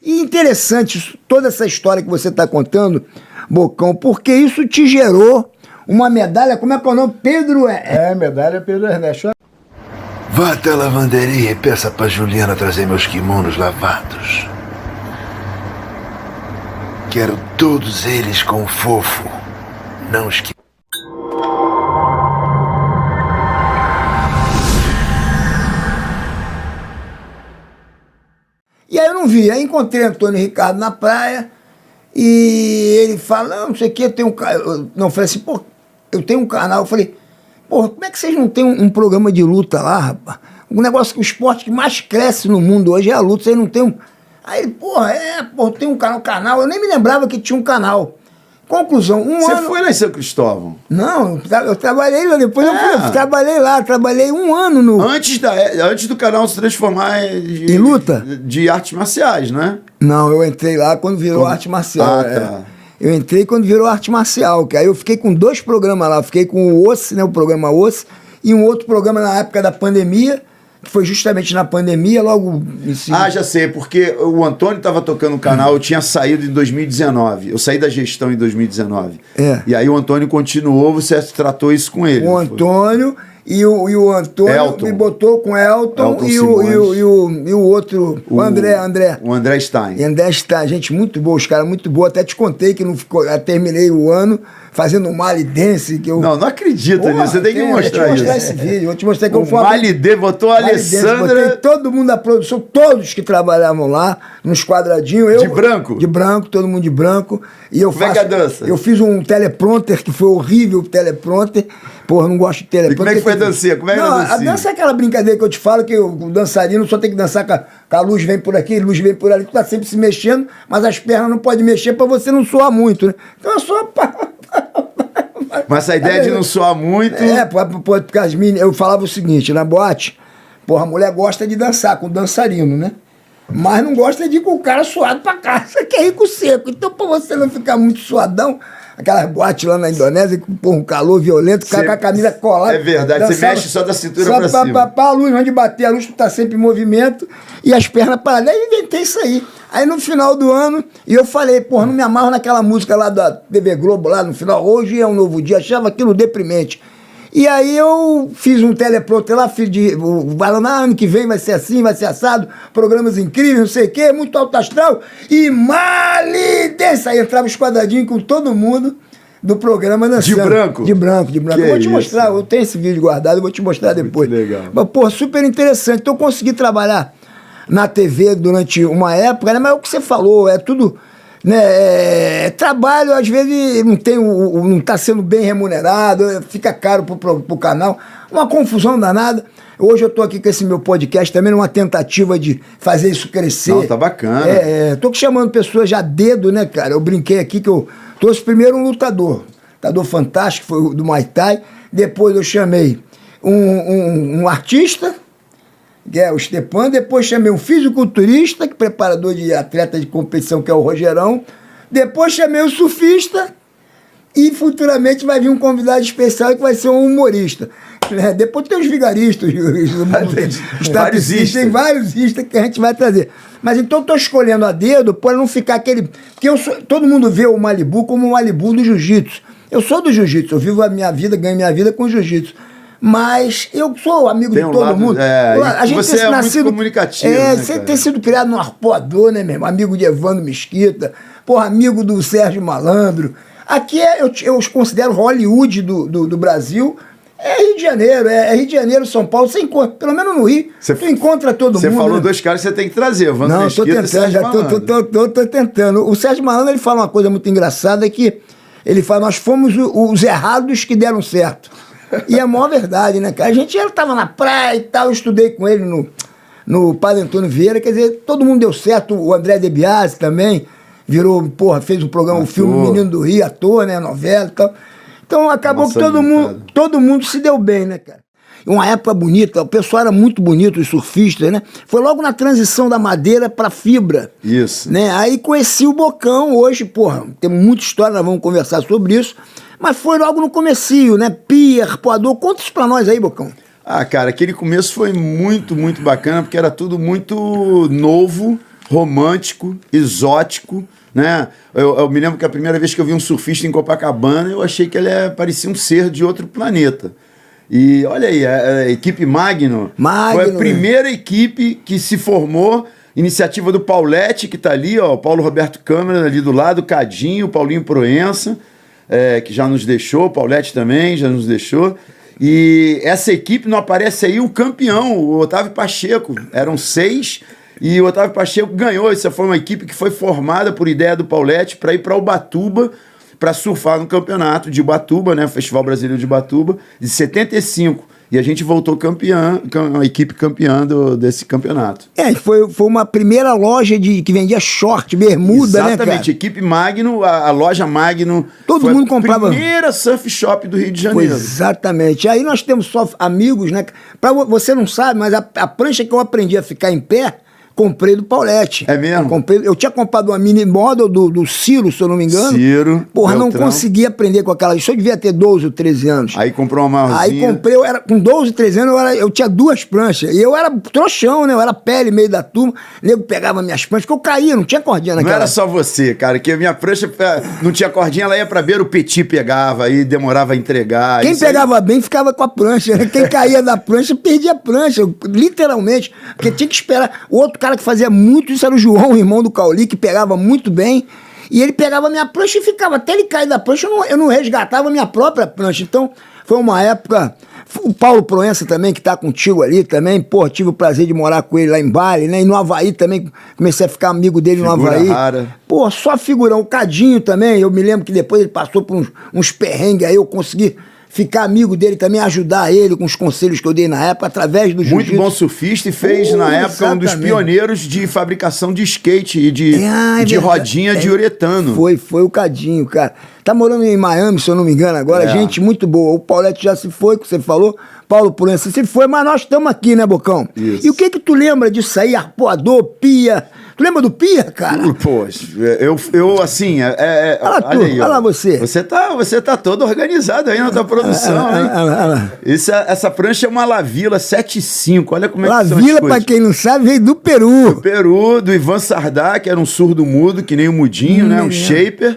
E interessante toda essa história que você está contando, Bocão, porque isso te gerou uma medalha, como é que é o nome? Pedro... medalha Pedro Ernesto. Vá até a lavanderia e peça pra Juliana trazer meus kimonos lavados. Quero todos eles com fofo. Não esqueça. E aí eu não vi. Aí encontrei Antônio Ricardo na praia e ele fala, não sei o que, eu tenho um canal. Não, eu falei assim, pô, eu tenho um canal. Eu falei, pô, como é que vocês não têm um programa de luta lá, rapaz? Um negócio que o esporte que mais cresce no mundo hoje é a luta, vocês não tem um... Aí ele, porra, tem um canal. Eu nem me lembrava que tinha um canal. Conclusão, Você foi lá em São Cristóvão? Não, eu trabalhei lá, depois eu trabalhei lá, trabalhei um ano no... Antes do canal se transformar em luta? De artes marciais, né? Não, eu entrei lá quando virou arte marcial. Tá. Eu entrei quando virou arte marcial, que aí eu fiquei com 2 programas lá, eu fiquei com o OSS, né, o programa OSS, e um outro programa na época da pandemia, que foi justamente na pandemia, logo em seguida. Já sei, porque o Antônio estava tocando o canal, eu tinha saído em 2019. Eu saí da gestão em 2019. E aí o Antônio continuou, você tratou isso com ele. O Antônio e o Antônio Elton. me botou com Elton e o outro, o André. O André Stein. André Stein, gente muito boa, os caras muito boa. Até te contei que não ficou, eu terminei o ano fazendo um Mali Dance. Que eu... Não acredito nisso, você tem que mostrar isso. Vou te mostrar esse vídeo, vou te mostrar que eu falo. O Mali Dance, botou a Alessandra... Botei todo mundo da produção, todos que trabalhavam lá, nos quadradinhos. De branco? De branco, todo mundo de branco. E eu Como é que é a dança? Eu fiz um teleprompter, que foi horrível o teleprompter. Porra, não gosto de teleprompter. E como é que foi a dancinha? Como é que não, a dança é aquela brincadeira que eu te falo, que o dançarino só tem que dançar com a luz vem por aqui, a luz vem por ali, tu tá sempre se mexendo, mas as pernas não podem mexer pra você não suar muito, né? Então eu só... Mas a ideia de não suar muito... Porque as meninas... Eu falava o seguinte, na boate, porra, a mulher gosta de dançar com o dançarino, né? Mas não gosta de ir com o cara suado pra casa, você quer ir com o seco. Então, pra você não ficar muito suadão, aquelas boates lá na Indonésia, com um calor violento, o cara com a camisa colada. É verdade, você mexe só da cintura pra cima. A luz, onde bater a luz, tu tá sempre em movimento, e as pernas paradas. Aí eu inventei isso aí. Aí no final do ano, e eu falei, porra, não me amarro naquela música lá da TV Globo, lá no final, hoje é um novo dia, achava aquilo deprimente. E aí eu fiz um teleprompter lá, falando, ano que vem vai ser assim, vai ser assado, programas incríveis, não sei o quê, muito alto astral, e Mali Dance. Aí entrava os quadradinhos com todo mundo do programa dançando. De branco? De branco. Eu vou te mostrar, eu tenho esse vídeo guardado, eu vou te mostrar depois. Muito legal. Mas, pô, super interessante. Então eu consegui trabalhar na TV durante uma época, né? Mas é o que você falou, é tudo... Né, trabalho, às vezes, não está sendo bem remunerado, fica caro pro canal, uma confusão danada. Hoje eu estou aqui com esse meu podcast também, numa tentativa de fazer isso crescer. Não, tá bacana. Tô chamando pessoas já a dedo, né, cara? Eu brinquei aqui que eu trouxe primeiro um lutador fantástico, foi o do Muay Thai. Depois eu chamei um artista, que é o Stepan. Depois chamei um fisiculturista, que é preparador de atleta de competição, que é o Rogerão. Depois chamei um surfista. E futuramente vai vir um convidado especial que vai ser um humorista. Depois tem os vigaristas, os tapicistas, tem vários istas que a gente vai trazer. Mas então estou escolhendo a dedo para não ficar aquele... Porque todo mundo vê o Malibu como o Malibu do jiu-jitsu. Eu sou do jiu-jitsu, eu vivo a minha vida, ganho minha vida com jiu-jitsu. Mas eu sou amigo de todo mundo. A gente você é muito comunicativo. Você ter sido criado num arpoador, né, mesmo? Amigo de Evandro Mesquita, porra, amigo do Sérgio Malandro. Aqui eu os considero Hollywood do Brasil. É Rio de Janeiro, Rio de Janeiro, São Paulo. Você encontra, pelo menos no Rio, tu encontra todo mundo. Você falou 2 caras que você tem que trazer, Evandro Mesquita e Sérgio Malandro. Tô tentando. O Sérgio Malandro, ele fala uma coisa muito engraçada, que ele fala, nós fomos os errados que deram certo. E é a maior verdade, né, cara? Ele tava na praia e tal, eu estudei com ele no Padre Antônio Vieira, quer dizer, todo mundo deu certo, o André De Biasi também virou, porra, fez um programa, um filme Menino do Rio, ator, né, novela e tal. Então acabou que todo mundo se deu bem, né, cara? Uma época bonita, o pessoal era muito bonito, os surfistas, né? Foi logo na transição da madeira pra fibra. Isso. Né? Aí conheci o Bocão, hoje, porra, tem muita história, nós vamos conversar sobre isso. Mas foi logo no comecinho, né? Pia, arpoador. Conta isso pra nós aí, Bocão. Cara, aquele começo foi muito, muito bacana, porque era tudo muito novo, romântico, exótico, né? Eu me lembro que a primeira vez que eu vi um surfista em Copacabana, eu achei que ele parecia um ser de outro planeta. E olha aí, a equipe Magno foi a primeira equipe que se formou, iniciativa do Paulete, que está ali, ó, o Paulo Roberto Câmara ali do lado, o Cadinho, o Paulinho Proença, que já nos deixou, o Paulete também já nos deixou. E essa equipe não aparece aí o campeão, o Otávio Pacheco. Eram 6 e o Otávio Pacheco ganhou. Essa foi uma equipe que foi formada por ideia do Paulete para ir para Ubatuba para surfar no campeonato de Ubatuba, né, o Festival Brasileiro de Ubatuba, de 75. E a gente voltou campeã, a equipe campeã desse campeonato. Foi uma primeira loja que vendia short, bermuda, né, cara? Exatamente, equipe Magno, a loja Magno. Todo mundo comprava. A primeira surf shop do Rio de Janeiro. Exatamente. Aí nós temos só amigos, né? Você não sabe, mas a prancha que eu aprendi a ficar em pé, comprei do Paulete. É mesmo? Eu tinha comprado uma mini model do Ciro, se eu não me engano. Ciro. Porra, não consegui aprender com aquela. Isso eu devia ter 12 ou 13 anos. Aí comprou uma maiorzinha. Aí comprei, com 12, 13 anos, eu tinha 2 pranchas. E eu era trouxão, né? Eu era pele meio da turma. O nego pegava minhas pranchas, porque eu caía, não tinha cordinha naquela. Não era só você, cara, que a minha prancha não tinha cordinha, ela ia pra beira, o Petit pegava, aí demorava a entregar. Quem pegava bem ficava com a prancha, né? Quem caía da prancha perdia a prancha, literalmente. Porque tinha que esperar. O outro cara que fazia muito isso era o João, o irmão do Cauli, que pegava muito bem. E ele pegava a minha prancha e ficava. Até ele cair da prancha, eu não resgatava a minha própria prancha. Então, foi uma época. O Paulo Proença também, que tá contigo ali também. Pô, tive o prazer de morar com ele lá em Bali, né? E no Havaí também, comecei a ficar amigo dele no Havaí. Rara. Pô, só figurão. O Cadinho também, eu me lembro que depois ele passou por uns perrengues aí, eu consegui ficar amigo dele também, ajudar ele com os conselhos que eu dei na época, através do jiu-jitsu. Muito bom surfista e fez, na época, um dos pioneiros de fabricação de skate e de rodinha de uretano. Foi o Cadinho, cara. Tá morando em Miami, se eu não me engano agora. Gente muito boa. O Paulete já se foi, que você falou. Paulo Proença se foi, mas nós estamos aqui, né, Bocão? Isso. E o que tu lembra disso aí? Arpoador, pia... Tu lembra do Pia, cara? Poxa, eu assim... olha aí, olha lá você. Você tá todo organizado aí na tua produção, hein? Essa prancha é uma Lavilla 7.5, olha como é que são as coisas. Lavilla, pra quem não sabe, veio do Peru. Do Peru, do Ivan Sardá, que era um surdo mudo, que nem o Mudinho, né? Um shaper.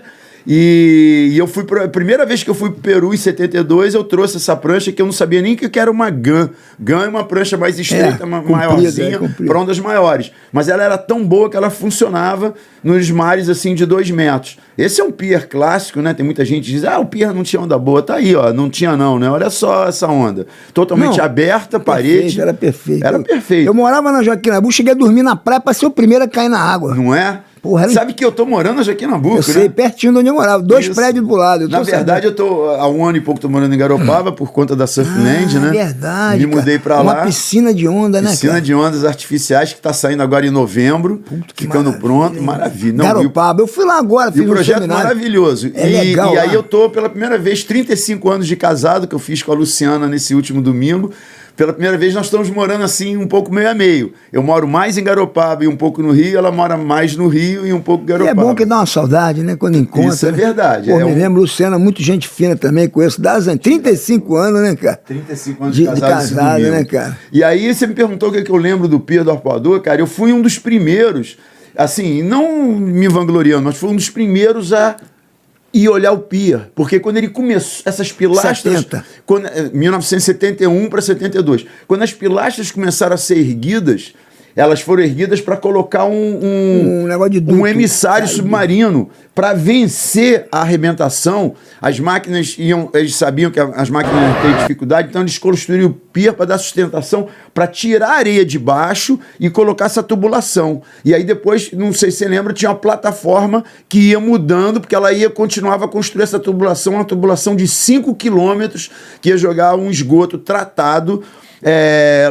E eu fui a primeira vez que eu fui pro Peru em 72, eu trouxe essa prancha que eu não sabia nem que era uma GAN. GAN é uma prancha mais estreita, maiorzinha, para ondas maiores. Mas ela era tão boa que ela funcionava nos mares assim de 2 metros. Esse é um pier clássico, né? Tem muita gente que diz, o pier não tinha onda boa. Tá aí, ó, não tinha não, né? Olha só essa onda. Totalmente aberta, parede. Era perfeito. Era perfeito. Eu morava na Joaquim Nabuco, cheguei a dormir na praia pra ser o primeiro a cair na água. Não é? Porra, sabe que eu tô morando na Joaquim Nabuco, eu sei, pertinho de onde eu morava, 2 prédios do lado. Na verdade, eu tô há 1 ano e pouco tô morando em Garopaba por conta da Surfland, né? Verdade. Me mudei pra lá. Uma piscina de onda, né? Piscina de ondas artificiais que tá saindo agora em novembro, ficando pronto, maravilha. Não, Garopaba, eu fui lá agora, fiz um projeto maravilhoso. Legal, e aí eu tô pela primeira vez, 35 anos de casado, que eu fiz com a Luciana nesse último domingo. Pela primeira vez nós estamos morando assim um pouco meio a meio. Eu moro mais em Garopaba e um pouco no Rio, ela mora mais no Rio e um pouco em Garopaba. E é bom que dá uma saudade, né? Quando encontra. Isso é verdade. Pô, me lembro, Luciana, muito gente fina também, conheço das 35 anos, né, cara? 35 anos de casado, né, cara? E aí você me perguntou o que eu lembro do Pier do Arpoador, cara. Eu fui um dos primeiros, assim, não me vangloriando, mas fui um dos primeiros a e olhar o pier, porque quando ele começou, essas pilastras, 1971 para 72, quando as pilastras começaram a ser erguidas, elas foram erguidas para colocar um negócio de duto, um emissário submarino para vencer a arrebentação. As máquinas eles sabiam que as máquinas iam ter dificuldade, então eles construíram o pier para dar sustentação, para tirar a areia de baixo e colocar essa tubulação. E aí depois, não sei se você lembra, tinha uma plataforma que ia mudando, porque ela continuava a construir essa tubulação, uma tubulação de 5 quilômetros, que ia jogar um esgoto tratado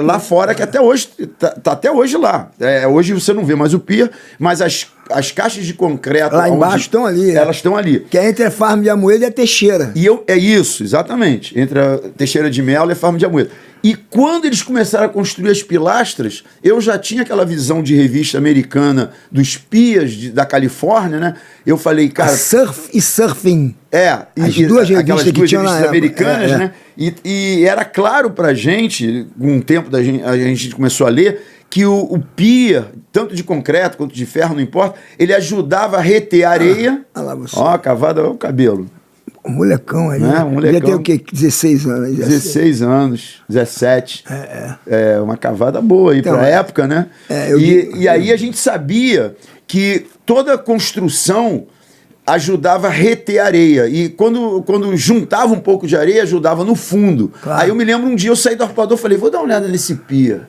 lá fora, que até hoje tá até hoje lá. Hoje você não vê mais o pier, mas as caixas de concreto lá embaixo estão ali. Elas estão ali. Que é entre a Farm de Amoedo e a Teixeira. É isso, exatamente. Entre a Teixeira de Melo e a Farm de Amoedo. E quando eles começaram a construir as pilastras, eu já tinha aquela visão de revista americana dos pias da Califórnia, né? Eu falei, cara... A Surf e Surfing. As duas aquelas revistas duas revistas americanas, né? E era claro pra gente, com o tempo a gente começou a ler, que o pier, tanto de concreto quanto de ferro, não importa, ele ajudava a reter a areia. Olha lá você. Ó, a cavada, ó o cabelo. Um molecão aí. Né? Um molecão. Já tem o quê? 16 anos. 16 anos, 17. É uma cavada boa aí Então, pra época, né? E aí a gente sabia que toda construção ajudava a reter areia. E quando juntava um pouco de areia, ajudava no fundo. Claro. Aí eu me lembro um dia, eu saí do arpoador e falei, vou dar uma olhada nesse pier.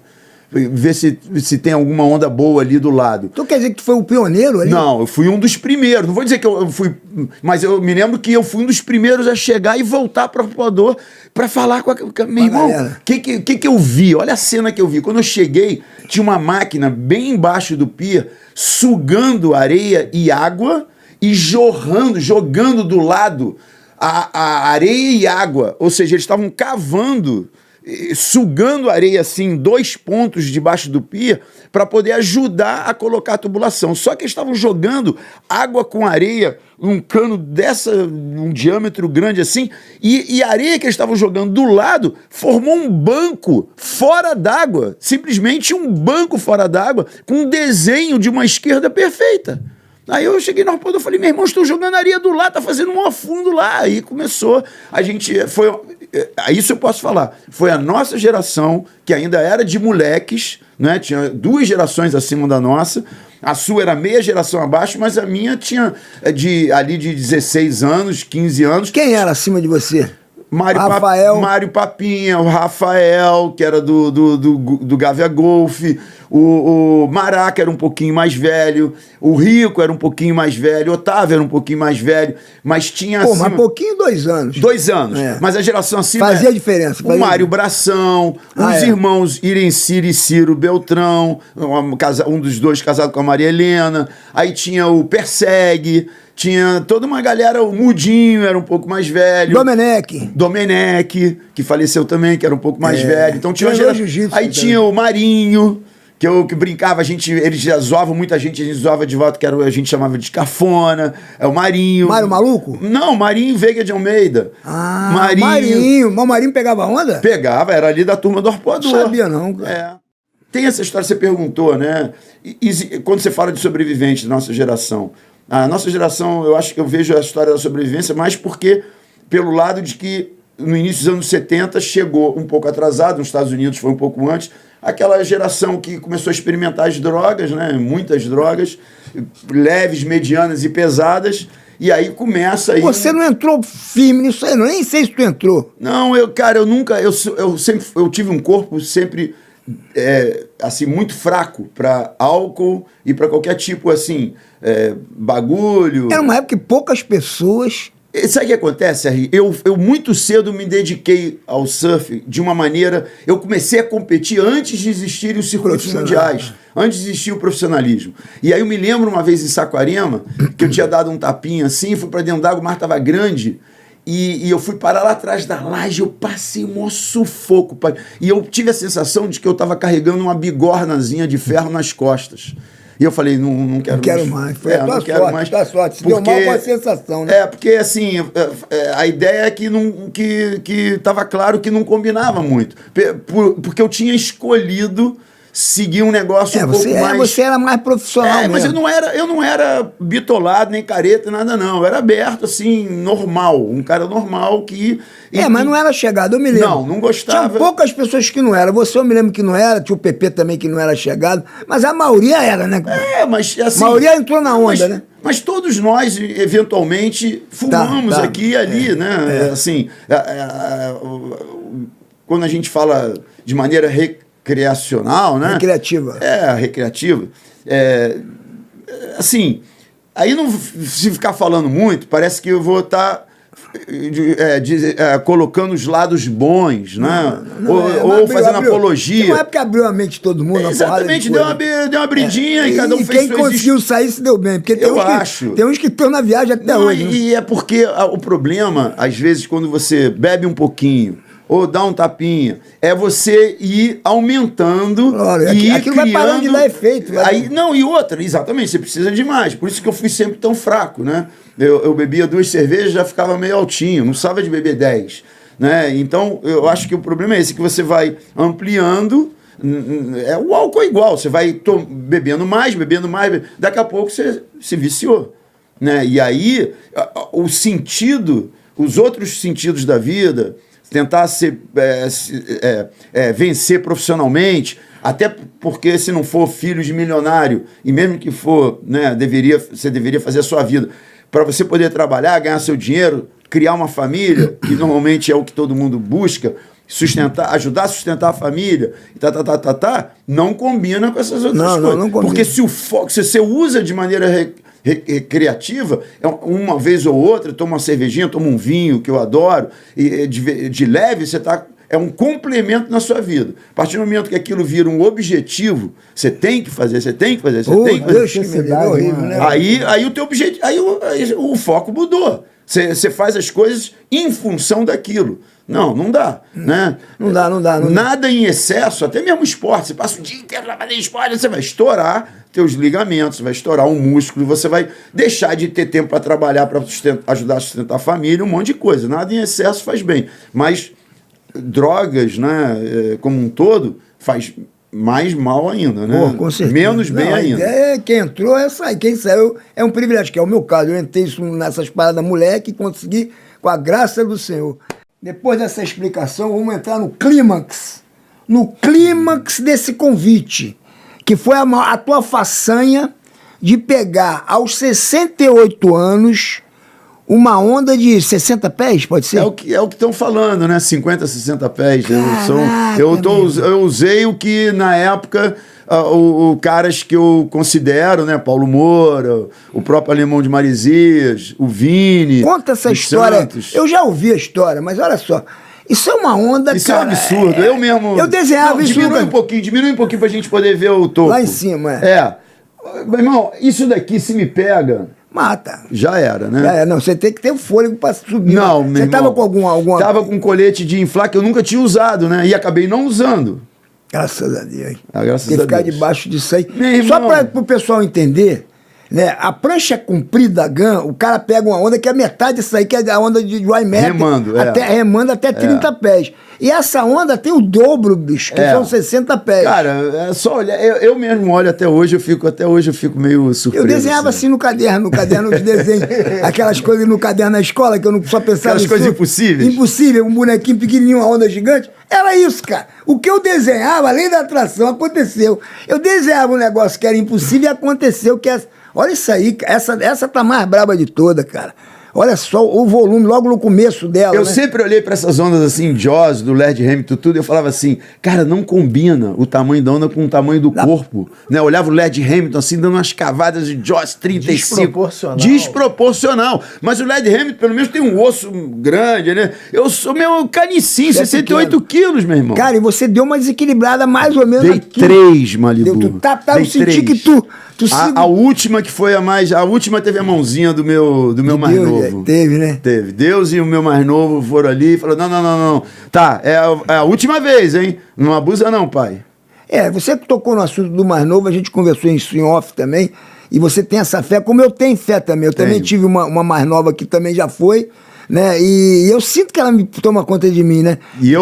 Ver se tem alguma onda boa ali do lado. Então quer dizer que tu foi o pioneiro ali? Não, eu fui um dos primeiros. Não vou dizer que eu fui... Mas eu me lembro que eu fui um dos primeiros a chegar e voltar para o arpoador para falar com a... Meu irmão, o que eu vi? Olha a cena que eu vi. Quando eu cheguei, tinha uma máquina bem embaixo do pier, sugando areia e água e jogando do lado a areia e água. Ou seja, eles estavam cavando, sugando areia assim, 2 pontos debaixo do pier, para poder ajudar a colocar a tubulação. Só que eles estavam jogando água com areia, um cano um diâmetro grande assim, e a areia que eles estavam jogando do lado formou um banco fora d'água, simplesmente um banco fora d'água, com um desenho de uma esquerda perfeita. Aí eu cheguei no arpoador e falei, meu irmão, estou jogando areia do lado, tá fazendo um afundo lá. Aí começou, isso eu posso falar, foi a nossa geração, que ainda era de moleques, né? Tinha 2 gerações acima da nossa, a sua era meia geração abaixo, mas a minha tinha ali de 16 anos, 15 anos. Quem era acima de você? Mário Papinha, o Rafael, que era do Gávea Golf, o Maraca era um pouquinho mais velho, o Rico era um pouquinho mais velho, o Otávio era um pouquinho mais velho, mas tinha Pô, mas pouquinho, 2 anos. 2 anos, mas a geração assim... Fazia diferença. O Mário Bração, os irmãos Irencir e Ciro Beltrão, um dos 2 casado com a Maria Helena, aí tinha o Persegue, tinha toda uma galera, o Mudinho era um pouco mais velho. Domenech, que faleceu também, que era um pouco mais velho. Então tinha aí tinha o Marinho, que brincava, eles já zoavam muita gente, a gente zoava de volta, a gente chamava de cafona. É o Marinho. Mário Maluco? Não, Marinho Veiga de Almeida. Ah, Marinho. Mas o Marinho pegava onda? Pegava, era ali da turma do arpoador. Não sabia não, cara. Tem essa história, você perguntou, né? Quando você fala de sobreviventes da nossa geração, a nossa geração, eu vejo a história da sobrevivência mais porque, pelo lado de que no início dos anos 70 chegou um pouco atrasado, nos Estados Unidos foi um pouco antes, aquela geração que começou a experimentar as drogas, né? Muitas drogas, leves, medianas e pesadas, e aí começa aí... Você não entrou firme nisso aí, nem sei se tu entrou. Não, eu tive um corpo sempre... assim, muito fraco para álcool e para qualquer tipo, assim, bagulho. Era uma época que poucas pessoas... Sabe o que acontece, Harry? Eu muito cedo me dediquei ao surf de uma maneira... Eu comecei a competir antes de existirem os circuitos mundiais, antes de existir o profissionalismo. E aí eu me lembro uma vez em Saquarema, que eu tinha dado um tapinha assim, fui para dentro d'água, o mar estava grande... E eu fui parar lá atrás da laje, eu passei um maior sufoco. Pai. E eu tive a sensação de que eu estava carregando uma bigornazinha de ferro nas costas. E eu falei, não quero mais. Foi a tua sorte, mais. Tua sorte. Se deu mal com a sensação, né? Porque assim, a ideia é que estava claro que não combinava muito. Porque eu tinha escolhido seguir um negócio um pouco mais... Você era mais profissional mesmo. Mas eu não era bitolado, nem careta, nada não. Eu era aberto, assim, normal. Um cara normal que... mas não era chegado, eu me lembro. Não gostava. Tinha poucas pessoas que não eram. Você, eu me lembro que não era. Tinha o PP também que não era chegado. Mas a maioria era, né? Mas assim... A maioria entrou na onda, né? Mas todos nós, eventualmente, fumamos aqui e ali, né? Assim, quando a gente fala de maneira recreacional, né? Recreativa. Recreativa. Assim, aí não se ficar falando muito, parece que eu vou estar colocando os lados bons, né? Ou fazendo apologia. Não é porque abriu a mente de todo mundo. Exatamente, deu uma bridinha e cada um fez. E quem conseguiu sair se deu bem. Porque tem uns que estão na viagem até hoje. E é porque o problema, às vezes, quando você bebe um pouquinho, ou dá um tapinha, é você ir aumentando e aquilo vai parando de dar efeito. E outra, exatamente, você precisa de mais. Por isso que eu fui sempre tão fraco, né? Eu bebia 2 cervejas, já ficava meio altinho, não precisava de beber 10. Né? Então, eu acho que o problema é esse, que você vai ampliando, O álcool é igual, você vai bebendo mais, daqui a pouco você se viciou. Né? E aí, o sentido, os outros sentidos da vida, tentar vencer profissionalmente, até porque se não for filho de milionário, e mesmo que for, né, você deveria fazer a sua vida, para você poder trabalhar, ganhar seu dinheiro, criar uma família, que normalmente é o que todo mundo busca, ajudar a sustentar a família, não combina com essas outras coisas. Não combina. Porque se você usa de maneira recreativa, uma vez ou outra, toma uma cervejinha, toma um vinho, que eu adoro, e de leve, é um complemento na sua vida. A partir do momento que aquilo vira um objetivo, você tem que fazer. Deus que me dá horrível, né? Aí o teu objetivo, aí o foco mudou. Você faz as coisas em função daquilo. Não dá, né? Não dá. Nada em excesso, até mesmo esporte. Você passa o dia inteiro trabalhando em esporte, você vai estourar teus ligamentos, vai estourar um músculo, você vai deixar de ter tempo para trabalhar, para ajudar a sustentar a família, um monte de coisa. Nada em excesso faz bem. Mas drogas, né, como um todo, faz mais mal ainda, né? Com certeza. Menos bem ainda. Quem entrou é sair, quem saiu é um privilégio, que é o meu caso. Eu entrei nessas paradas moleque e consegui, com a graça do Senhor. Depois dessa explicação, vamos entrar no clímax. No clímax desse convite, que foi a tua façanha de pegar aos 68 anos uma onda de 60 pés, pode ser? É o que estão falando, né? 50, 60 pés. Caraca, eu usei o que, na época, caras que eu considero, né? Paulo Moura, o próprio Alemão de Maresias, o Vini. Conta essa história. Santos. Eu já ouvi a história, mas olha só. Isso é uma onda, isso cara. Isso é um absurdo. Eu mesmo... Eu desenhava isso. Diminui um pouquinho pra gente poder ver o topo. Lá em cima, Meu irmão, isso daqui, se me pega... Mata. Já era, né? Não, você tem que ter o fôlego pra subir. Não, meu irmão. Você tava com alguma... Tava com colete de inflar que eu nunca tinha usado, né? E acabei não usando. Graças a Deus. Graças tem que ficar debaixo disso aí. Só para o pessoal entender, né? A prancha comprida da GAN, o cara pega uma onda que é metade disso aí, que é a onda de dry metal. Remando até 30 pés. E essa onda tem o dobro, bicho, que são 60 pés. Cara, é só olhar. Eu mesmo olho até hoje, eu fico meio surpreso. Eu desenhava assim no caderno de desenho. Aquelas coisas no caderno na escola, que eu não só pensava aquelas coisas impossíveis. Impossível, um bonequinho pequenininho, uma onda gigante. Era isso, cara. O que eu desenhava, além da atração, aconteceu. Eu desenhava um negócio que era impossível e aconteceu que... Olha isso aí, essa tá mais braba de toda, cara. Olha só o volume, logo no começo dela. Eu sempre olhei para essas ondas assim, Jaws, do Led Hamilton, tudo, eu falava assim, cara, não combina o tamanho da onda com o tamanho do corpo. Né? Eu olhava o Led Hamilton assim, dando umas cavadas de Jaws 35. Desproporcional. Mas o Led Hamilton, pelo menos, tem um osso grande, né? Eu sou meu canicinho, 68 quilos, meu irmão. Cara, e você deu uma desequilibrada mais ou menos aqui. Dei 3, Malibu. Eu senti que tu a última que foi a última teve a mãozinha do meu mais novo. Teve, né? Teve. Deus e o meu mais novo foram ali e falaram, não. Tá, é a última vez, hein? Não abusa não, pai. Você que tocou no assunto do mais novo, a gente conversou isso em off também, e você tem essa fé, como eu tenho fé também. Eu também tive uma mais nova que também já foi, né? E eu sinto que ela me toma conta de mim, né? E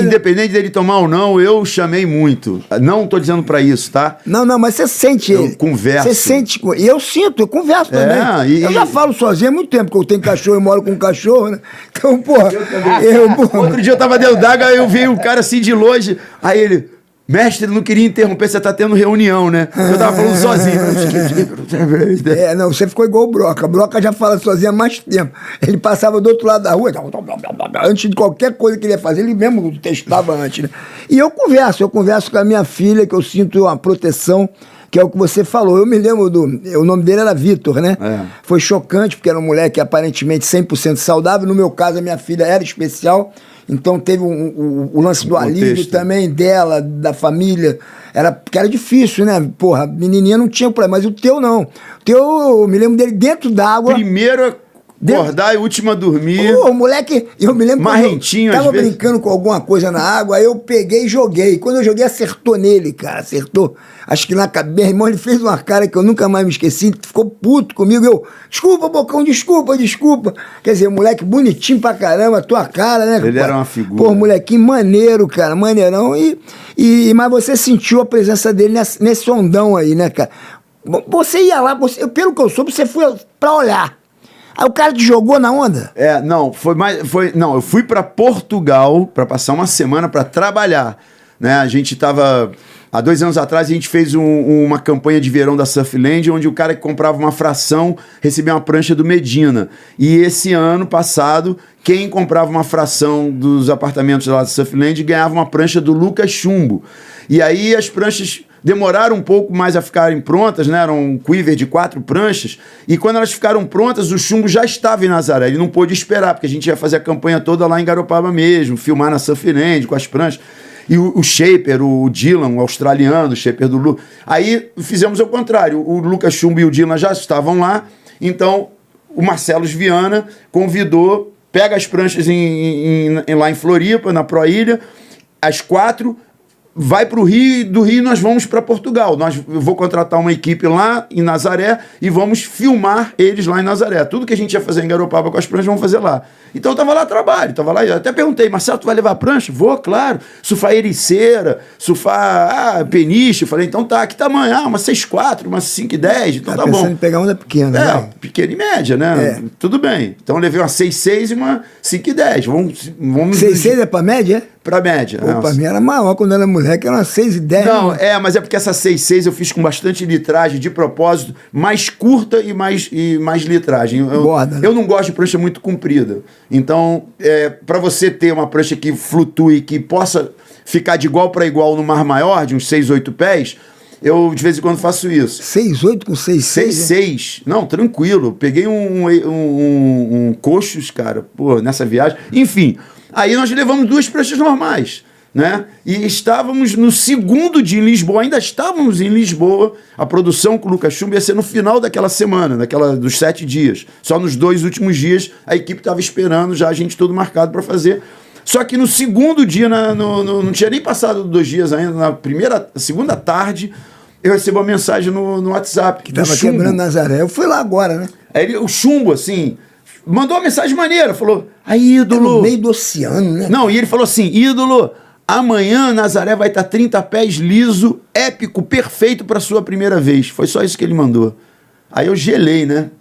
independente dele tomar ou não, eu chamei muito. Não tô dizendo pra isso, tá? Não, mas você sente ele. Eu converso. Você sente. E eu sinto, eu converso também. Eu já falo sozinho há muito tempo, porque eu tenho cachorro, eu moro com um cachorro, né? Então, porra. Outro dia eu tava dentro d'água, eu vi o cara assim de longe, aí ele... Mestre, não queria interromper, você tá tendo reunião, né? Eu tava falando sozinho. Não, você ficou igual o Broca. O Broca já fala sozinho há mais tempo. Ele passava do outro lado da rua, antes de qualquer coisa que ele ia fazer, ele mesmo testava antes, né? E eu converso com a minha filha, que eu sinto uma proteção, que é o que você falou. Eu me lembro o nome dele era Vitor, né? Foi chocante, porque era um moleque aparentemente 100% saudável. No meu caso, a minha filha era especial. Então teve o lance do alívio também dela, da família, que era difícil, né? Porra, a menininha não tinha problema, mas o teu não. O teu, eu me lembro dele dentro d'água. Primeiro Acordar e última a dormir. Ô, moleque, eu me lembro Marrentinho, quando eu às tava vezes. brincando com alguma coisa na água, aí eu peguei e joguei. Quando eu joguei, acertou nele, cara, acertou. Acho que na cabeça, meu irmão, ele fez uma cara que eu nunca mais me esqueci, ficou puto comigo. Eu, desculpa, Bocão, desculpa. Quer dizer, moleque bonitinho pra caramba, tua cara, né? Ele era uma figura. Pô, molequinho maneiro, cara, maneirão. Mas você sentiu a presença dele nesse ondão aí, né, cara? Você ia lá, pelo que eu soube, você foi pra olhar. Aí o cara te jogou na onda? Não, não, eu fui para Portugal para passar uma semana para trabalhar, né? A gente tava há 2 anos atrás a gente fez uma campanha de verão da Surfland, onde o cara que comprava uma fração recebia uma prancha do Medina. E esse ano passado, quem comprava uma fração dos apartamentos lá da Surfland ganhava uma prancha do Lucas Chumbo. E aí as pranchas demoraram um pouco mais a ficarem prontas, né? Era um quiver de 4 pranchas, e quando elas ficaram prontas, o Chumbo já estava em Nazaré, ele não pôde esperar, porque a gente ia fazer a campanha toda lá em Garopaba mesmo, filmar na Surfland com as pranchas, e o Shaper, o Dylan, o australiano, o Shaper do Lu. Aí fizemos ao contrário, o Lucas Chumbo e o Dylan já estavam lá, então o Marcelos Viana convidou, pega as pranchas lá em Floripa, na Proilha, as 4, vai para o Rio, e do Rio nós vamos para Portugal. Eu vou contratar uma equipe lá em Nazaré e vamos filmar eles lá em Nazaré. Tudo que a gente ia fazer em Garopaba com as pranchas, vamos fazer lá. Então eu tava lá a trabalho, eu até perguntei, Marcelo, tu vai levar a prancha? Vou, claro. Surfar ericeira, surfar peniche. Eu falei, então tá, que tamanho? Uma 6,4, uma 5,10, então tá bom. Pensando em pegar onda pequena, né? Pequena e média, né? Tudo bem. Então eu levei uma 6,6 e uma 5,10. Vamos 6,6 é pra média? Pra média. Pô, pra mim era maior quando era moleque, era uma 6,10. Não, mas é porque essa 6,6 eu fiz com bastante litragem, de propósito, mais curta e mais litragem. Eu não gosto de prancha muito comprida. Então, para você ter uma prancha que flutue, que possa ficar de igual para igual no mar maior, de uns 6, 8 pés, eu de vez em quando faço isso. 6,8 com 6,6? 6,6. Não, tranquilo. Peguei um coxos, cara, pô, nessa viagem. Enfim, aí nós levamos 2 pranchas normais, né? E estávamos no segundo dia em Lisboa, ainda estávamos em Lisboa. A produção com o Lucas Chumbo ia ser no final daquela semana, dos 7 dias. Só nos 2 últimos dias a equipe estava esperando, já a gente todo marcado para fazer. Só que no segundo dia, não tinha nem passado 2 dias ainda, segunda tarde, eu recebo uma mensagem no WhatsApp. Que tava quebrando Nazaré. Eu fui lá agora, né? Aí o Chumbo, assim, mandou uma mensagem maneira, falou, aí, ídolo... No meio do oceano, né? Não, e ele falou assim, ídolo, amanhã Nazaré vai estar 30 pés liso, épico, perfeito para sua primeira vez. Foi só isso que ele mandou. Aí eu gelei, né?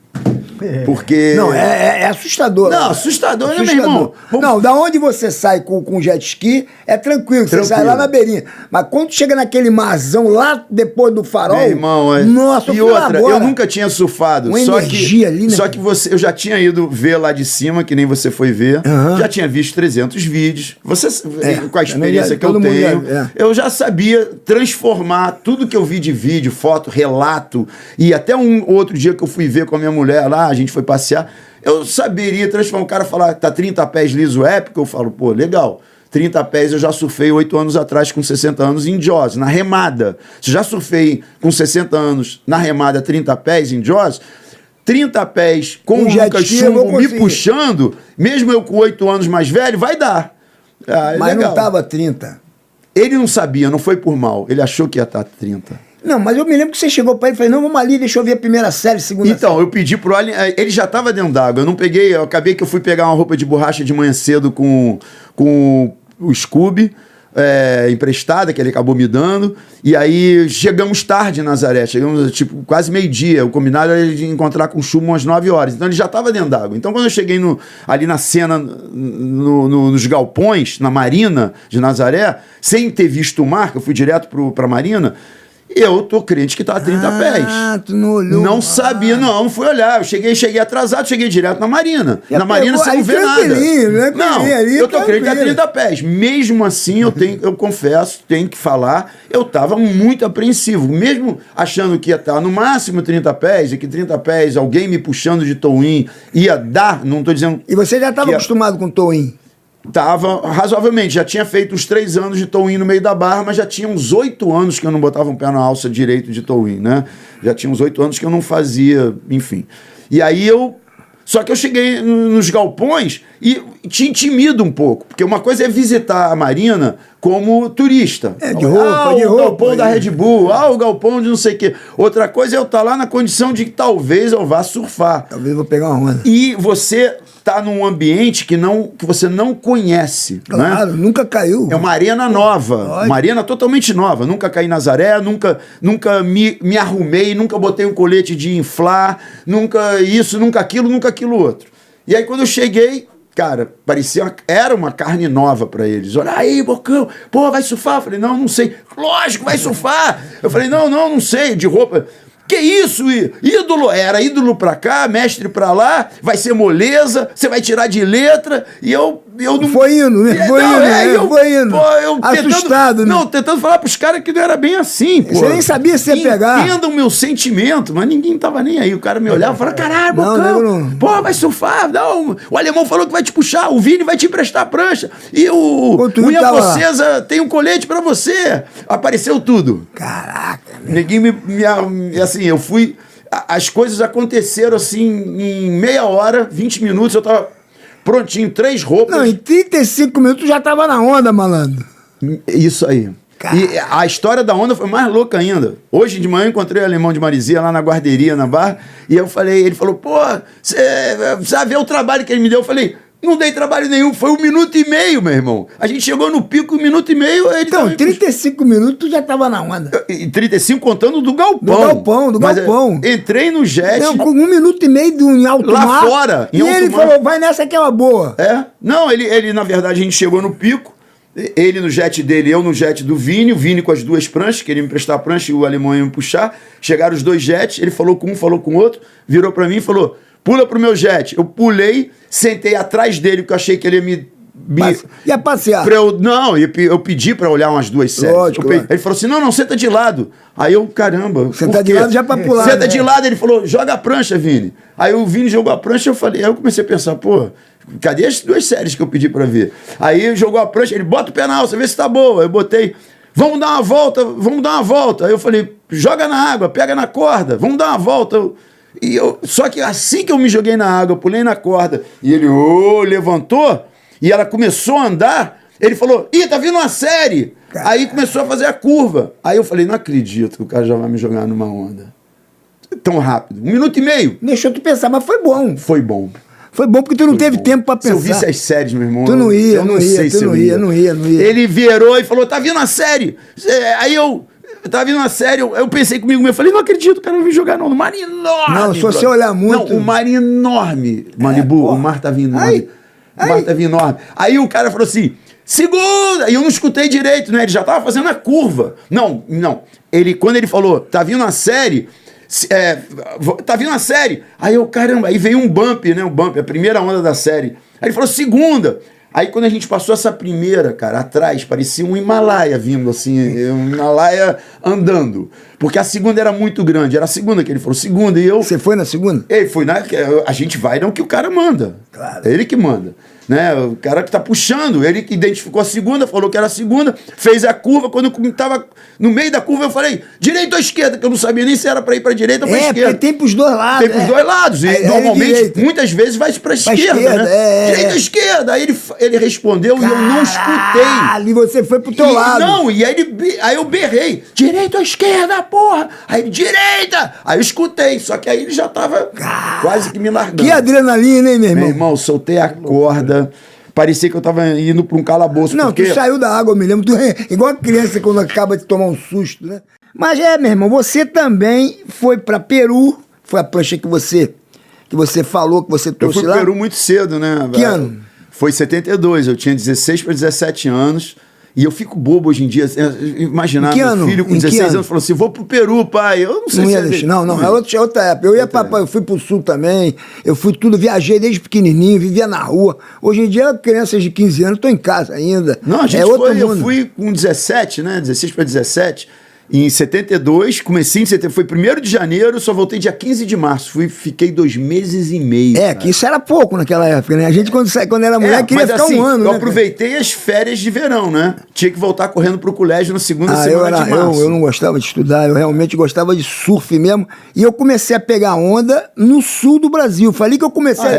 Porque... Não, é assustador. Não, assustador, né, meu irmão? Não, da onde você sai com jet ski, é tranquilo, você sai lá na beirinha. Mas quando chega naquele marzão, lá depois do farol... Meu irmão, Nossa, e outra, eu nunca tinha surfado. Uma energia ali, né? Só que eu já tinha ido ver lá de cima, que nem você foi ver. Já tinha visto 300 vídeos. Você, com a experiência que eu tenho, eu já sabia transformar tudo que eu vi de vídeo, foto, relato, e até um outro dia que eu fui ver com a minha mulher lá, a gente foi passear, eu saberia transformar. O cara falar que tá 30 pés liso épico, eu falo, pô, legal. 30 pés eu já surfei 8 anos atrás com 60 anos em Jaws, na remada. Se já surfei com 60 anos na remada 30 pés em Jaws, 30 pés com o Lucas Chumbo me puxando, mesmo eu com 8 anos mais velho, vai dar. Mas legal. não tava 30. Ele não sabia, não foi por mal. Ele achou que ia estar 30. Não, mas eu me lembro que você chegou para ele e falou, não, vamos ali, deixa eu ver a primeira série, segunda série. Então, eu pedi pro Alien, ele já estava dentro d'água, eu acabei que eu fui pegar uma roupa de borracha de manhã cedo com o Scooby, emprestada, que ele acabou me dando, e aí chegamos tarde em Nazaré, chegamos tipo quase meio-dia, o combinado era de encontrar com o Chumbo umas 9 horas, então ele já estava dentro d'água. Então quando eu cheguei ali na cena, nos galpões, na Marina de Nazaré, sem ter visto o mar, que eu fui direto pra Marina, eu tô crente que tá a 30 pés. Ah, tu não olhou. Não sabia, não fui olhar. Eu cheguei atrasado, cheguei direto na Marina. Na Marina você não vê nada. Não, eu tô crente que tá 30 pés. Mesmo assim, eu confesso, tenho que falar, eu tava muito apreensivo. Mesmo achando que ia estar no máximo 30 pés, e que 30 pés, alguém me puxando de towin ia dar, não tô dizendo... E você já estava acostumado com towin? Tava razoavelmente, já tinha feito uns 3 anos de towin no meio da barra, mas já tinha uns 8 anos que eu não botava um pé na alça direito de towin, né? Já tinha uns 8 anos que eu não fazia, enfim. E aí eu Só que eu cheguei nos galpões e te intimido um pouco. Porque uma coisa é visitar a Marina como turista. De roupa, de o roupa. galpão da Red Bull, o galpão de não sei o quê. Outra coisa é eu estar lá na condição de que talvez eu vá surfar. Talvez eu vou pegar uma onda. E você tá num ambiente que você não conhece. Claro, né? nunca caiu. É uma arena nova, uma arena totalmente nova. Nunca caí na Nazaré, nunca me arrumei, nunca botei um colete de inflar, nunca isso, nunca aquilo outro. E aí quando eu cheguei, cara, era uma carne nova pra eles. Olha aí, Bocão, pô, vai surfar? Eu falei, não sei. Lógico, vai surfar. Eu falei, não sei, de roupa. Que isso, ídolo? Era ídolo pra cá, mestre pra lá, vai ser moleza, você vai tirar de letra, e eu não... Foi indo, né? Foi indo. Pô, eu assustado, né? Não, tentando falar pros caras que não era bem assim, pô. Você nem sabia se ia pegar. Entendam o meu sentimento, mas ninguém tava nem aí. O cara me olhava e falava, caralho, Bocão, pô, vai surfar, não. O alemão falou que vai te puxar, o Vini vai te emprestar a prancha, e o Ian Pocesa tem um colete pra você. Apareceu tudo. Caraca. Ninguém assim, eu fui... As coisas aconteceram assim em meia hora, 20 minutos, eu tava prontinho, 3 roupas. Não, em 35 minutos já tava na onda, malandro. Isso aí. E a história da onda foi mais louca ainda. Hoje de manhã eu encontrei o alemão de Marizia lá na guarderia, na barra, e ele falou, pô, você precisa ver o trabalho que ele me deu. Eu falei, não dei trabalho nenhum, foi 1 minuto e meio, meu irmão. A gente chegou no pico, 1 minuto e meio. Então, 35 minutos já tava na onda. 35 contando do galpão. Do galpão. Entrei no jet. Não, com 1 minuto e meio em alto lá mar. Fora, em e alto ele mar. falou, vai nessa que é uma boa. Não, ele, na verdade, a gente chegou no pico. Ele no jet dele, eu no jet do Vini. O Vini com as 2 pranchas, queria me emprestar a prancha e o alemão ia me puxar. Chegaram os 2 jets, ele falou com um, falou com o outro, virou pra mim e falou... Pula pro meu jet. Eu pulei, sentei atrás dele, porque eu achei que ele ia me ia passear. Eu pedi pra olhar umas 2 séries. Lógico, ele falou assim, não, senta de lado. Aí eu, caramba. Senta de lado já pra pular. Senta de lado, ele falou, joga a prancha, Vini. Aí o Vini jogou a prancha, aí eu comecei a pensar, pô, cadê as 2 séries que eu pedi pra ver? Aí jogou a prancha, ele bota o pé na alça, vê se tá boa. Eu botei, vamos dar uma volta. Aí eu falei, joga na água, pega na corda, vamos dar uma volta. Só que assim que eu me joguei na água, eu pulei na corda, e ele levantou, e ela começou a andar, ele falou, tá vindo uma série. Caramba. Aí começou a fazer a curva. Aí eu falei, não acredito que o cara já vai me jogar numa onda. Tão rápido. 1 minuto e meio. Deixou tu pensar, mas foi bom. Foi bom. Foi bom porque tu não teve tempo pra pensar. Se eu visse as séries, meu irmão... Tu não ia, eu não sei se eu ia. Não ia. Ele virou e falou, tá vindo a série. Aí eu... Tava vindo uma série, eu pensei comigo mesmo, eu falei, não acredito, o cara não vai jogar não, no mar enorme. Não, se você olhar muito... Não, o mar enorme, Malibu, o mar tava enorme. O mar tava enorme. Aí o cara falou assim, segunda! E eu não escutei direito, né? Ele já tava fazendo a curva. Não. Quando ele falou, tá vindo uma série... tá vindo uma série. Aí eu, caramba, aí veio um bump, né? A primeira onda da série. Aí ele falou, segunda. Aí quando a gente passou essa primeira, cara, atrás, parecia um Himalaia vindo assim, um Himalaia andando. Porque a segunda era muito grande, era a segunda que ele falou, segunda, e eu... Você foi na segunda? Ele foi a gente vai não que o cara manda. Claro. É ele que manda. Né? O cara que tá puxando, ele que identificou a segunda, falou que era a segunda, fez a curva, quando eu tava no meio da curva eu falei, direita ou esquerda, que eu não sabia nem se era pra ir pra direita ou pra esquerda. Porque tem pros 2 lados. Tem pros 2 lados, e normalmente, muitas vezes vai pra esquerda, né? Direita ou esquerda, aí ele respondeu e eu não escutei. E você foi pro teu lado. Não, e aí eu berrei, direita ou esquerda, porra? Aí ele, direita! Aí eu escutei, só que aí ele já tava quase que me largando. Que adrenalina, hein, meu irmão? Meu irmão, soltei a corda. Parecia que eu tava indo pra um calabouço. Não, tu saiu da água, eu me lembro. Igual a criança quando acaba de tomar um susto, né? Mas meu irmão, você também foi pra Peru. Foi a prancha que você falou, que você trouxe lá. Eu fui pro Peru muito cedo, né? Que ano? Foi 72, eu tinha 16 para 17 anos. E eu fico bobo hoje em dia, imaginar meu filho com 16 anos falando assim, vou pro Peru, pai. Eu não sei não se... Ia deixar. Não, é outra época. Eu fui pro Sul também, eu fui tudo, viajei desde pequenininho, vivia na rua. Hoje em dia, crianças de 15 anos estão em casa ainda. Não, a gente eu fui com 17, né, 16 para 17, em 72, comecei em 72, foi 1º de janeiro, só voltei dia 15 de março. Fiquei 2 meses e meio. Que isso era pouco naquela época, né? A gente, quando era mulher, queria mas ficar assim, um ano, eu né? aproveitei as férias de verão, né? Tinha que voltar correndo pro colégio na segunda semana de março. Eu não gostava de estudar, eu realmente gostava de surf mesmo. E eu comecei a pegar onda no sul do Brasil. Falei que eu comecei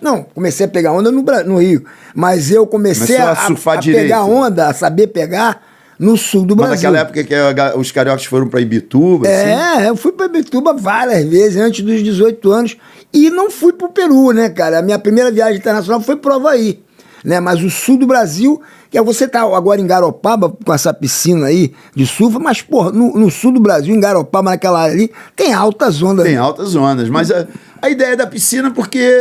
não, comecei a pegar onda no Rio. Mas eu comecei a surfar pegar onda, a saber pegar no sul do Brasil. Mas naquela época que os cariocas foram para Ibituba, assim? Eu fui para Ibituba várias vezes, antes dos 18 anos, e não fui para o Peru, né, cara? A minha primeira viagem internacional foi para o Havaí, né? Mas o sul do Brasil, que é você tá agora em Garopaba, com essa piscina aí de surf, mas, porra, no sul do Brasil, em Garopaba, naquela área ali, tem altas ondas. Tem altas ondas, mas a ideia da piscina, porque,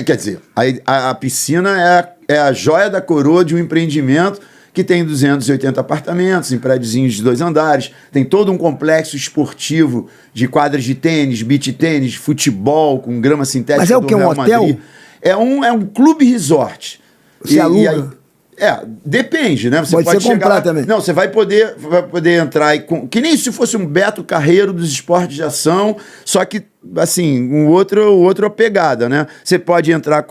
quer dizer, a piscina é a joia da coroa de um empreendimento que tem 280 apartamentos em prédiozinhos de 2 andares, tem todo um complexo esportivo de quadras de tênis, beach tênis, futebol, com grama sintética. Mas é o que? Um hotel? É um clube resort. Você aluga? Depende, né? Você pode pode ser chegar comprar lá, também. Não, você vai poder entrar que nem se fosse um Beto Carreiro dos esportes de ação, só que assim, outra pegada, né? Você pode entrar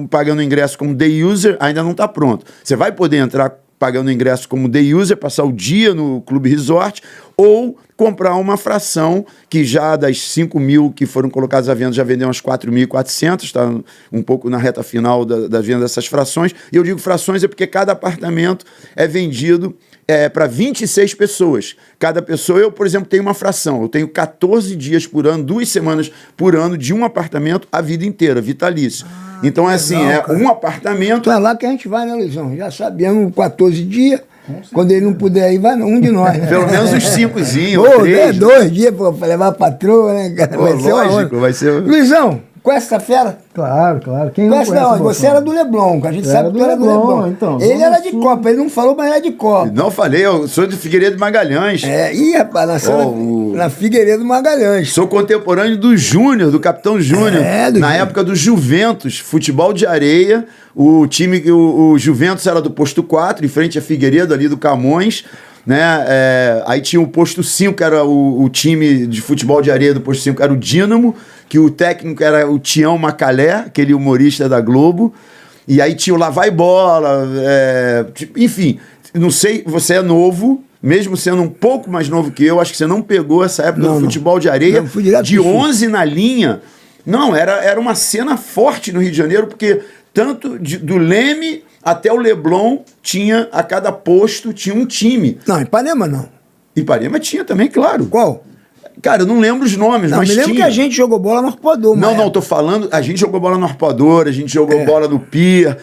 pagando ingresso como day user, ainda não está pronto. Você vai poder entrar pagando ingresso como day user, passar o dia no Clube Resort, ou comprar uma fração que já das 5 mil que foram colocadas à venda, já vendeu umas 4.400, está um pouco na reta final da venda dessas frações. E eu digo frações é porque cada apartamento é vendido para 26 pessoas. Cada pessoa, eu, por exemplo, tenho uma fração. Eu tenho 14 dias por ano, 2 semanas por ano de um apartamento a vida inteira, vitalício. Então, legal, um apartamento... Então é lá que a gente vai, né, Luizão? Já sabemos, 14 dias. Quando ele não puder ir, vai um de nós. Né? Pelo menos uns 5zinhos, 3. 2 dias pra levar a patroa, né, cara? Vai ser lógico, vai ser... Luizão, conhece essa fera? Claro. Quem conhece não onde? Você era do Leblon, que a gente sabe que tu era do Leblon. Então, ele era de Copa, ele não falou, mas era de Copa. Não falei, eu sou de Figueiredo Magalhães. Rapaz, nasceu na Figueiredo Magalhães. Sou contemporâneo do Júnior, do Capitão Júnior. Na época do Juventus, futebol de areia. O time, o Juventus era do posto 4, em frente a Figueiredo, ali do Camões. Né? Aí tinha o posto 5, que era o time de futebol de areia do posto 5, era o Dínamo, que o técnico era o Tião Macalé, aquele humorista da Globo. E aí tinha o Lá Vai Bola, enfim, não sei, você é novo, mesmo sendo um pouco mais novo que eu, acho que você não pegou essa época do futebol de areia, de 11 na linha. Não, era uma cena forte no Rio de Janeiro, porque tanto do Leme até o Leblon tinha, a cada posto tinha um time. Não, Ipanema não. Ipanema tinha também, claro. Qual? Cara, eu não lembro os nomes, mas me lembro que a gente jogou bola no Arpoador. Não, tô falando, a gente jogou bola no Arpoador, a gente jogou bola no Pier,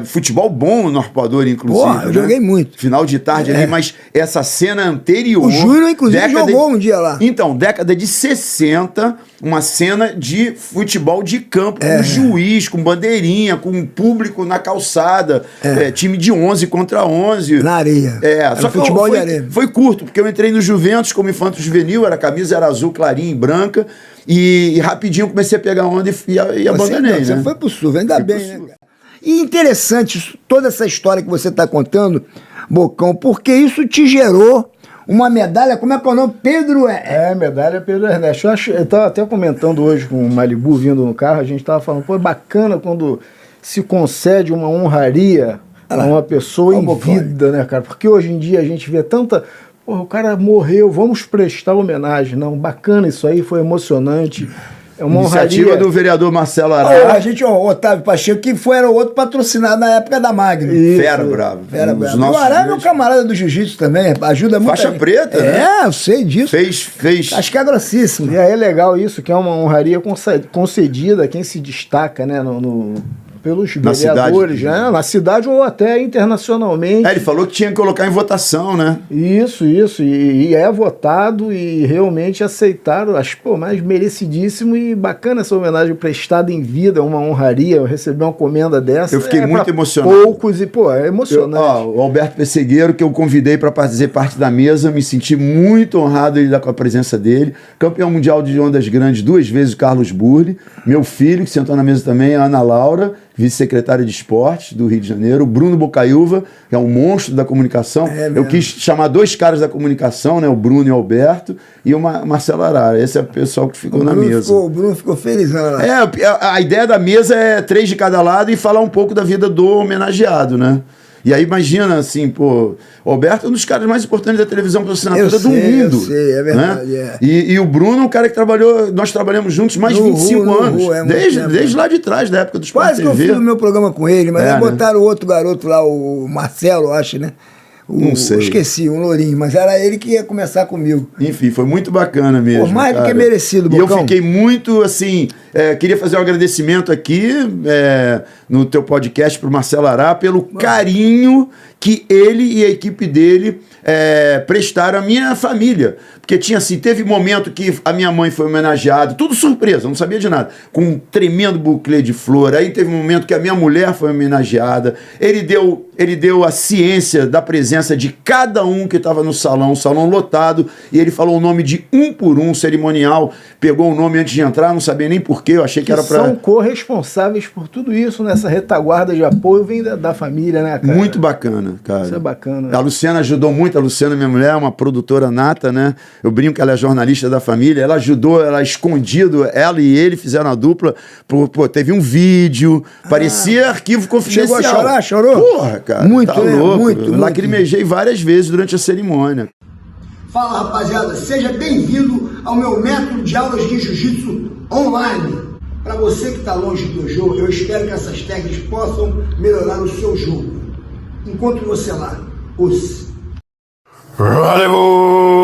futebol bom no Arpoador, inclusive. Porra, eu joguei muito. Final de tarde ali, mas essa cena anterior... O Júnior, inclusive, jogou um dia lá. Então, década de 60, uma cena de futebol de campo, com juiz, com bandeirinha, com público na calçada, time de 11 contra 11. Na areia. Só que futebol de areia. Foi curto, porque eu entrei no Juventus como infanto juvenil, a camisa era azul clarinha e branca, e rapidinho comecei a pegar onda e abandonei, né? Você foi pro sul, ainda bem, né, cara? E interessante toda essa história que você está contando, Bocão, porque isso te gerou uma medalha, como é que é o nome? Medalha Pedro Ernesto. Eu estava até comentando hoje com o Malibu vindo no carro, a gente estava falando, é bacana quando se concede uma honraria a uma pessoa em vida, né, cara? Porque hoje em dia a gente vê tanta... o cara morreu, vamos prestar homenagem. Não, bacana isso aí, foi emocionante. É uma iniciativa honraria do vereador Marcelo Arara. O Otávio Pacheco, que era o outro patrocinado na época da Magno. Fera bravo. O Arara é um camarada do jiu-jitsu também, ajuda muito. Faixa preta, né? Eu sei disso. Fez. Acho que é grossíssimo. E é legal isso, que é uma honraria concedida a quem se destaca, né, pelos vereadores, né? Na cidade ou até internacionalmente. Ele falou que tinha que colocar em votação, né? Isso. E é votado e realmente aceitaram. Acho, mais merecidíssimo e bacana essa homenagem prestada em vida, uma honraria. Eu recebi uma comenda dessa. Eu fiquei muito emocionado. Poucos e, é emocionante. O Alberto Pessegueiro, que eu convidei para fazer parte da mesa, me senti muito honrado de lidar com a presença dele. Campeão mundial de ondas grandes 2 vezes, o Carlos Burli. Meu filho, que sentou na mesa também, a Ana Laura. vice-secretário de esportes do Rio de Janeiro, o Bruno Bocaiúva, que é um monstro da comunicação. Eu quis chamar 2 caras da comunicação, né, o Bruno e o Alberto, e o Marcelo Arara. Esse é o pessoal que ficou na mesa. O Bruno ficou feliz, né? A ideia da mesa é 3 de cada lado e falar um pouco da vida do homenageado, né? E aí imagina, assim, pô, o Alberto é um dos caras mais importantes da televisão por assinatura do mundo. Eu sei, é verdade. Né? E o Bruno é um cara que trabalhou, nós trabalhamos juntos mais de 25 anos. Desde lá de trás, da época do Sport Quase TV. que eu fiz o meu programa com ele, mas aí botaram o outro garoto lá, o Marcelo, acho, né? Não sei. Esqueci, o Lourinho, mas era ele que ia começar comigo. Enfim, foi muito bacana mesmo. Pô, mais do que merecido, Bocão. E eu Bocão. fiquei muito, assim, queria fazer um agradecimento aqui no teu podcast pro Marcelo Ará pelo carinho que ele e a equipe dele prestaram à minha família. Porque tinha assim, teve momento que a minha mãe foi homenageada, tudo surpresa, não sabia de nada, com um tremendo buquê de flor. Aí teve um momento que a minha mulher foi homenageada. Ele deu a ciência da presença de cada um que estava no salão, um salão lotado, e ele falou o nome de um por um, cerimonial, pegou o nome antes de entrar, não sabia nem porquê, eu achei que era para... São corresponsáveis por tudo isso, nessa retaguarda de apoio, vem da família, né, cara? Muito bacana, cara. Isso é bacana. A Luciana ajudou muito, a Luciana, minha mulher, é uma produtora nata, né? Eu brinco que ela é jornalista da família, ela ajudou, ela escondido, ela e ele fizeram a dupla, pô, teve um vídeo, parecia arquivo confidencial. Chegou a chorar? Chorou? Porra, cara, muito, tá louco. Muito. Lacrimejei várias vezes durante a cerimônia. Fala, rapaziada, seja bem-vindo ao meu método de aulas de jiu-jitsu online. Para você que está longe do jogo, eu espero que essas técnicas possam melhorar o seu jogo. Encontro você lá. Os. Malibu!